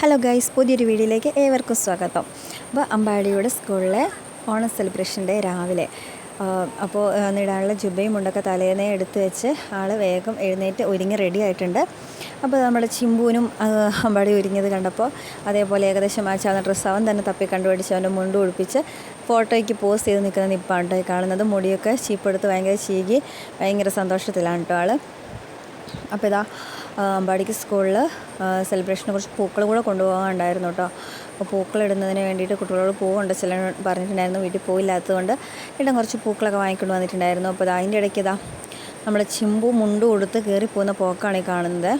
Hello guys, പുതിയൊരു വീഡിയോയിലേക്ക് ഏവർക്കും സ്വാഗതം. അപ്പോൾ അമ്പാടിയുടെ സ്കൂളിലെ ഓണം സെലിബ്രേഷൻ്റെ രാവിലെ അപ്പോൾ ഇടാനുള്ള ജുബയും മുണ്ടൊക്കെ തലേന്നേ എടുത്ത് വെച്ച് ആൾ വേഗം എഴുന്നേറ്റ് ഒരുങ്ങി റെഡി ആയിട്ടുണ്ട്. അപ്പോൾ നമ്മുടെ ചിമ്പൂനും അമ്പാടി ഒരുങ്ങിയത് കണ്ടപ്പോൾ അതേപോലെ ഏകദേശം ആ ചാർന്ന ഡ്രസ്സ് അവൻ തന്നെ തപ്പി കണ്ടുപിടിച്ച് അവൻ്റെ മുണ്ട് ഒഴിപ്പിച്ച് ഫോട്ടോയ്ക്ക് പോസ്റ്റ് ചെയ്ത് നിൽക്കുന്ന നിപ്പാണ് കാണുന്നത്. മുടിയൊക്കെ ചീപ്പെടുത്ത് ഭയങ്കര ചീകി ഭയങ്കര സന്തോഷത്തിലാണ് കേട്ടോ ആൾ. അപ്പോൾ ഇതാ അമ്പാടിക്ക് സ്കൂളിൽ സെലിബ്രേഷന് കുറച്ച് പൂക്കൾ കൂടെ കൊണ്ടുപോകാനുണ്ടായിരുന്നു കേട്ടോ. അപ്പോൾ പൂക്കളിടുന്നതിന് വേണ്ടിയിട്ട് കുട്ടികളോട് പൂവുണ്ട് ചില പറഞ്ഞിട്ടുണ്ടായിരുന്നു. വീട്ടിൽ പോയില്ലാത്തതുകൊണ്ട് ഇടം കുറച്ച് പൂക്കളൊക്കെ വാങ്ങിക്കൊണ്ട് വന്നിട്ടുണ്ടായിരുന്നു. അപ്പോൾ അതിൻ്റെ ഇടയ്ക്ക് നമ്മുടെ ചിമ്പു മുണ്ട് കൊടുത്ത് കയറിപ്പോകുന്ന പോക്കാണ് ഈ കാണുന്നത്.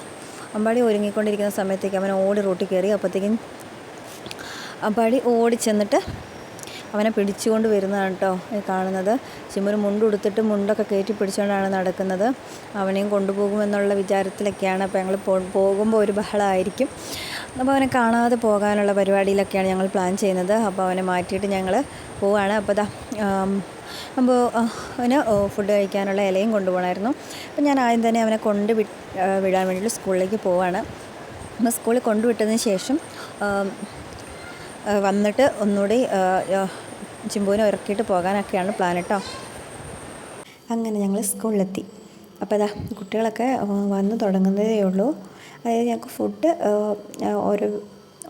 അമ്പാടി ഒരുങ്ങിക്കൊണ്ടിരിക്കുന്ന സമയത്തേക്ക് അവൻ ഓടി റൂട്ടിൽ കയറി. അപ്പോഴത്തേക്കും അമ്പാടി ഓടി ചെന്നിട്ട് അവനെ പിടിച്ചുകൊണ്ട് വരുന്നതാണ് കേട്ടോ ഈ കാണുന്നത്. ചിമ്പുന് മുണ്ട് ഉടുത്തിട്ട് മുണ്ടൊക്കെ കയറ്റി പിടിച്ചുകൊണ്ടാണ് നടക്കുന്നത്. അവനെയും കൊണ്ടുപോകുമെന്നുള്ള വിചാരത്തിലൊക്കെയാണ്. അപ്പോൾ ഞങ്ങൾ പോകുമ്പോൾ ഒരു ബഹളമായിരിക്കും. അപ്പോൾ അവനെ കാണാതെ പോകാനുള്ള പരിപാടിയിലൊക്കെയാണ് ഞങ്ങൾ പ്ലാൻ ചെയ്യുന്നത്. അപ്പോൾ അവനെ മാറ്റിയിട്ട് ഞങ്ങൾ പോവുകയാണ്. അപ്പോൾ അപ്പോൾ അവന് ഫുഡ് കഴിക്കാനുള്ള ഇലയും കൊണ്ടുപോകണമായിരുന്നു. അപ്പോൾ ഞാൻ ആദ്യം തന്നെ അവനെ വിടാൻ വേണ്ടിയിട്ട് സ്കൂളിലേക്ക് പോവുകയാണ്. അപ്പോൾ സ്കൂളിൽ കൊണ്ടുവിട്ടതിന് ശേഷം വന്നിട്ട് ഒന്നുകൂടി ചിമ്പുവിനെ ഇറക്കിയിട്ട് പോകാനൊക്കെയാണ് പ്ലാൻ കേട്ടോ. അങ്ങനെ ഞങ്ങൾ സ്കൂളിലെത്തി. അപ്പോൾ കുട്ടികളൊക്കെ വന്ന് തുടങ്ങുന്നതേ ഉള്ളൂ. അതായത് ഞങ്ങൾക്ക് ഫുഡ്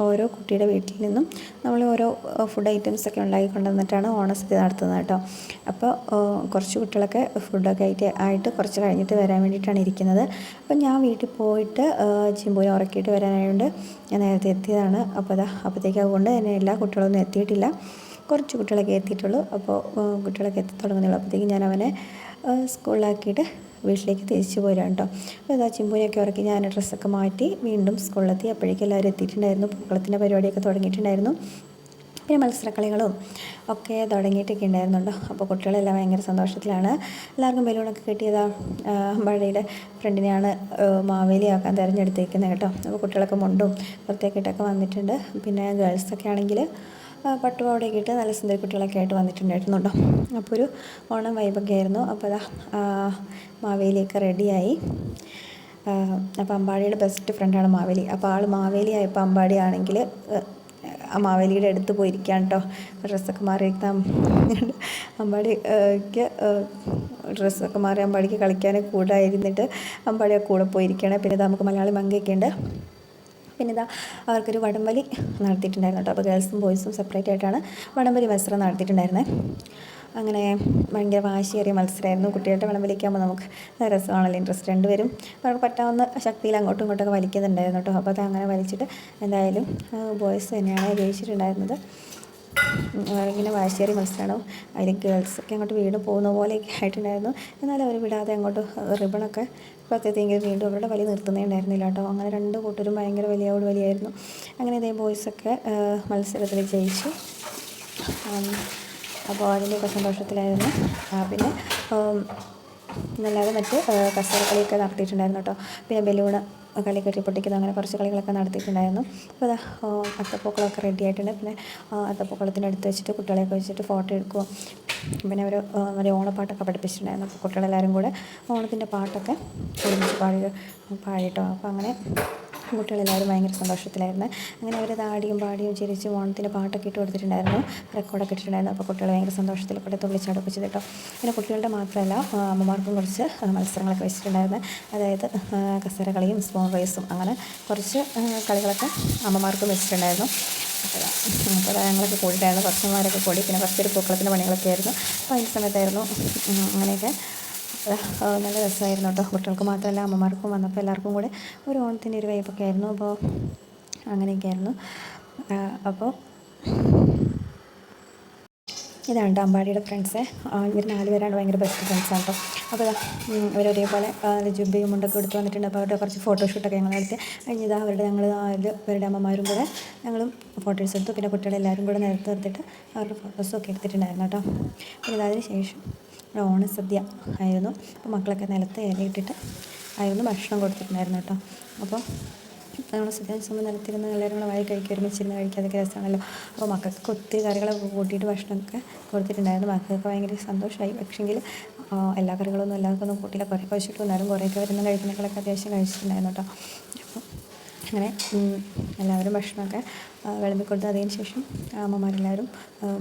ഓരോ കുട്ടിയുടെ വീട്ടിൽ നിന്നും നമ്മൾ ഓരോ ഫുഡ് ഐറ്റംസൊക്കെ ഉണ്ടാക്കി കൊണ്ടുവന്നിട്ടാണ് ഓണസദ്യ നടത്തുന്നത് കേട്ടോ. അപ്പോൾ കുറച്ച് കുട്ടികളൊക്കെ ഫുഡൊക്കെ ആയിട്ട് കുറച്ച് കഴിഞ്ഞിട്ട് വരാൻ വേണ്ടിയിട്ടാണ് ഇരിക്കുന്നത്. അപ്പോൾ ഞാൻ വീട്ടിൽ പോയിട്ട് ചിമ്പുവിനെ ഉറക്കിയിട്ട് വരാനായതുകൊണ്ട് ഞാൻ നേരത്തെ എത്തിയതാണ്. അപ്പോഴത്തേക്ക് അതുകൊണ്ട് തന്നെ എല്ലാ കുട്ടികളൊന്നും എത്തിയിട്ടില്ല. കുറച്ച് കുട്ടികളൊക്കെ എത്തിയിട്ടുള്ളൂ. അപ്പോൾ കുട്ടികളൊക്കെ എത്തി തുടങ്ങുന്നുള്ളൂ. അപ്പോഴത്തേക്കും ഞാൻ അവനെ സ്കൂളിലാക്കിയിട്ട് വീട്ടിലേക്ക് തിരിച്ചു പോരാണ് കേട്ടോ. അപ്പോൾ ചിമ്പുവിനെയൊക്കെ ഉറക്കി ഞാൻ ഡ്രസ്സൊക്കെ മാറ്റി വീണ്ടും സ്കൂളിലെത്തി. അപ്പോഴേക്കും എല്ലാവരും എത്തിയിട്ടുണ്ടായിരുന്നു. പൂക്കളത്തിൻ്റെ പരിപാടിയൊക്കെ തുടങ്ങിയിട്ടുണ്ടായിരുന്നു. പിന്നെ മത്സരക്കളികളും ഒക്കെ തുടങ്ങിയിട്ടൊക്കെ ഉണ്ടായിരുന്നുണ്ടോ. അപ്പോൾ കുട്ടികളെല്ലാം ഭയങ്കര സന്തോഷത്തിലാണ്. എല്ലാവർക്കും ബലൂണൊക്കെ കിട്ടിയതാണ്. അമ്പാടിയുടെ ഫ്രണ്ടിനെയാണ് മാവേലിയാക്കാൻ തിരഞ്ഞെടുത്തേക്കുന്നത് കേട്ടോ. അപ്പോൾ കുട്ടികളൊക്കെ മുണ്ടും പുറത്തേക്കിട്ടൊക്കെ വന്നിട്ടുണ്ട്. പിന്നെ ഗേൾസൊക്കെ ആണെങ്കിൽ പട്ടുപാവടയൊക്കെ ഇട്ട് നല്ല സുന്ദരി കുട്ടികളൊക്കെ ആയിട്ട് വന്നിട്ടുണ്ടായിരുന്നുണ്ടോ. അപ്പോൾ ഒരു ഓണം വൈബൊക്കെ ആയിരുന്നു. അപ്പോൾ മാവേലിയൊക്കെ റെഡിയായി. അപ്പോൾ അമ്പാടിയുടെ ബെസ്റ്റ് ഫ്രണ്ടാണ് മാവേലി. അപ്പോൾ ആൾ മാവേലി ആയപ്പോൾ അമ്പാടി ആണെങ്കിൽ ആ മാവേലിയുടെ അടുത്ത് പോയിരിക്കുകയാണ് കേട്ടോ. ഡ്രസ്സൊക്കെ മാറിയിരിക്കാം. അമ്പാടിക്ക് ഡ്രസ്സൊക്കെ മാറി അമ്പാടിക്ക് കളിക്കാൻ കൂടെ ഇരുന്നിട്ട് അമ്പാടി കൂടെ പോയിരിക്കുകയാണ്. പിന്നെ നമുക്ക് മലയാളി മങ്കയൊക്കെ ഉണ്ട്. പിന്നെ അവർക്കൊരു വടംവലി നടത്തിയിട്ടുണ്ടായിരുന്നു കേട്ടോ. അപ്പോൾ ഗേൾസും ബോയ്സും സെപ്പറേറ്റ് ആയിട്ടാണ് വടംവലി മത്സരം നടത്തിയിട്ടുണ്ടായിരുന്നത്. അങ്ങനെ ഭയങ്കര വാശിയേറിയ മത്സരമായിരുന്നു. കുട്ടികളുടെ വടംവലിക്കാകുമ്പോൾ നമുക്ക് രസമാണല്ലോ, ഇൻട്രസ്റ്റ്. രണ്ടുപേരും അവർക്ക് പറ്റാവുന്ന ശക്തിയിൽ അങ്ങോട്ടും ഇങ്ങോട്ടൊക്കെ വലിക്കുന്നുണ്ടായിരുന്നു കേട്ടോ. അപ്പോൾ അങ്ങനെ വലിച്ചിട്ട് എന്തായാലും ബോയ്സ് തന്നെയാണ് ജയിച്ചിട്ടുണ്ടായിരുന്നത്. ഇങ്ങനെ വാശിയേറിയ മത്സരമാണ്. അതിൽ ഗേൾസൊക്കെ അങ്ങോട്ട് വീട് പോകുന്ന പോലെയൊക്കെ ആയിട്ടുണ്ടായിരുന്നു. എന്നാലും അവർ വിടാതെ അങ്ങോട്ട് റിബണൊക്കെ പ്രത്യേകിച്ച് വീണ്ടും അവരുടെ വലി നിർത്തുന്നേ ഉണ്ടായിരുന്നില്ല കേട്ടോ. അങ്ങനെ രണ്ട് കൂട്ടരും ഭയങ്കര വലിയായിരുന്നു. അങ്ങനെ ഇതേ ബോയ്സൊക്കെ മത്സരത്തിൽ ജയിച്ചു. അപ്പോൾ അതിൻ്റെയൊക്കെ സന്തോഷത്തിലായിരുന്നു. പിന്നെ എന്നല്ലാതെ മറ്റ് കസേരക്കളിയൊക്കെ നടത്തിയിട്ടുണ്ടായിരുന്നു കേട്ടോ. പിന്നെ ബലൂണ് കളി കെട്ടി പൊട്ടിക്കുന്ന അങ്ങനെ കുറച്ച് കളികളൊക്കെ നടത്തിയിട്ടുണ്ടായിരുന്നു. അപ്പോൾ അത്തപ്പൂക്കളമൊക്കെ റെഡി ആയിട്ടുണ്ട്. പിന്നെ അത്തപ്പൂക്കളത്തിൻ്റെ അടുത്ത് വെച്ചിട്ട് കുട്ടികളെയൊക്കെ വെച്ചിട്ട് ഫോട്ടോ എടുക്കുക. പിന്നെ ഒരു ഓണപ്പാട്ടൊക്കെ പഠിപ്പിച്ചിട്ടുണ്ടായിരുന്നു. അപ്പോൾ കുട്ടികളെല്ലാവരും കൂടെ ഓണത്തിൻ്റെ പാട്ടൊക്കെ ഒരുമിച്ച് പാടിട്ടോ. അപ്പോൾ അങ്ങനെ കുട്ടികളെല്ലാവരും ഭയങ്കര സന്തോഷത്തിലായിരുന്നു. അങ്ങനെ അവർ താടിയും പാടിയും ചിരിച്ചും ഓണത്തിൻ്റെ പാട്ടൊക്കെ ഇട്ട് കൊടുത്തിട്ടുണ്ടായിരുന്നു. റെക്കോർഡൊക്കെ ഇട്ടിട്ടുണ്ടായിരുന്നു. അപ്പോൾ കുട്ടികൾ ഭയങ്കര സന്തോഷത്തിൽ കൂടെ തുള്ളിച്ചാടൊക്കെ ചെയ്തിട്ടോ. പിന്നെ കുട്ടികളുടെ മാത്രമല്ല അമ്മമാർക്കും കുറച്ച് മത്സരങ്ങളൊക്കെ വെച്ചിട്ടുണ്ടായിരുന്നു. അതായത് കസേര കളിയും സ്പൂൺ റേസും അങ്ങനെ കുറച്ച് കളികളൊക്കെ അമ്മമാർക്കും വെച്ചിട്ടുണ്ടായിരുന്നു. അപ്പോൾ ഞങ്ങളൊക്കെ കൂടിയിട്ടായിരുന്നു. കുറച്ചന്മാരൊക്കെ കൂടി. പിന്നെ കുറച്ചൊരു പൂക്കളത്തിൻ്റെ പണികളൊക്കെ ആയിരുന്നു. അപ്പോൾ അതിൻ്റെ സമയത്തായിരുന്നു അങ്ങനെയൊക്കെ നല്ല രസമായിരുന്നു കേട്ടോ. കുട്ടികൾക്ക് മാത്രമല്ല അമ്മമാർക്കും വന്നപ്പോൾ എല്ലാവർക്കും കൂടെ ഒരു ഓണത്തിൻ്റെ ഒരു വൈബൊക്കെ ആയിരുന്നു. അപ്പോൾ അങ്ങനെയൊക്കെ ആയിരുന്നു. അപ്പോൾ ഇതാണ് അമ്പാടിയുടെ ഫ്രണ്ട്സ്. ഇവർ 4 പേരാണ് ഭയങ്കര ബെസ്റ്റ് ഫ്രണ്ട്സാണ് കേട്ടോ. അപ്പോൾ അവരൊരേപോലെ ജുബയും മുണ്ടൊക്കെ എടുത്ത് വന്നിട്ടുണ്ട്. അപ്പോൾ അവരുടെ കുറച്ച് ഫോട്ടോഷൂട്ടൊക്കെ ഞങ്ങൾ നടത്തി കഴിഞ്ഞത് അവരുടെ അമ്മമാരും കൂടെ ഞങ്ങളും ഫോട്ടോസ് എടുത്തു. പിന്നെ കുട്ടികളെല്ലാവരും കൂടെ നേരത്തെ എടുത്തിട്ട് അവരുടെ ഫോട്ടോസൊക്കെ എടുത്തിട്ടുണ്ടായിരുന്നു കേട്ടോ. പിന്നെ അതിന് ശേഷം ഓണസദ്യ ആയിരുന്നു. അപ്പോൾ മക്കളൊക്കെ നിലത്ത് ഇലയിട്ടിട്ട് ആയിരുന്നു ഭക്ഷണം കൊടുത്തിട്ടുണ്ടായിരുന്നു കേട്ടോ. അപ്പോൾ ഓണസദ്യ സമയം നിലത്തിരുന്ന് എല്ലാവരും കൂടെ വായി കഴിക്കുക, ഒരുമിച്ചിരുന്ന് കഴിക്കുക, അതൊക്കെ രസമാണല്ലോ. അപ്പോൾ മക്കൾക്ക് ഒത്തിരി കറികളൊക്കെ കൂട്ടിയിട്ട് ഭക്ഷണമൊക്കെ കൊടുത്തിട്ടുണ്ടായിരുന്നു. മക്കൾക്ക് ഭയങ്കര സന്തോഷമായി. പക്ഷേങ്കിൽ എല്ലാ കറികളൊന്നും എല്ലാവർക്കൊന്നും കൂട്ടിയില്ല. കുറേയൊക്കെ വെച്ചിട്ട് വന്നാലും കുറേയൊക്കെ വരുന്ന കഴിക്കുന്നതൊക്കെ അത്യാവശ്യം കഴിച്ചിട്ടുണ്ടായിരുന്നു കേട്ടോ. അപ്പോൾ അങ്ങനെ എല്ലാവരും ഭക്ഷണമൊക്കെ വിളമ്പിക്കൊടുത്ത് അതിന് ശേഷം അമ്മമാരെല്ലാവരും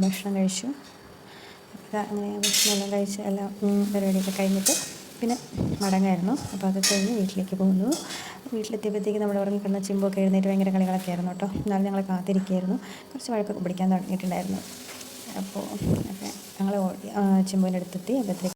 ഭക്ഷണം കഴിച്ചു. അപ്പോൾ അങ്ങനെ ഭക്ഷണമെല്ലാം കഴിച്ച് എല്ലാം പരിപാടിയൊക്കെ കഴിഞ്ഞിട്ട് പിന്നെ മടങ്ങായിരുന്നു. അപ്പോൾ അത് കഴിഞ്ഞ് വീട്ടിലേക്ക് പോകുന്നു. വീട്ടിലെത്തിയപ്പോഴത്തേക്ക് നമ്മൾ ഉറങ്ങിക്കിടന്ന ചിമ്പൊക്കെ എഴുന്നേറ്റ് ഭയങ്കര കളികളൊക്കെ ആയിരുന്നു കേട്ടോ. എന്നാലും ഞങ്ങൾ കാത്തിരിക്കുകയായിരുന്നു. കുറച്ച് വഴക്കൊക്കെ പിടിക്കാൻ തുടങ്ങിയിട്ടുണ്ടായിരുന്നു. അപ്പോൾ ഞങ്ങൾ ചിമ്പുവിൻ്റെ അടുത്തെത്തി. അപ്പോഴത്തേക്ക്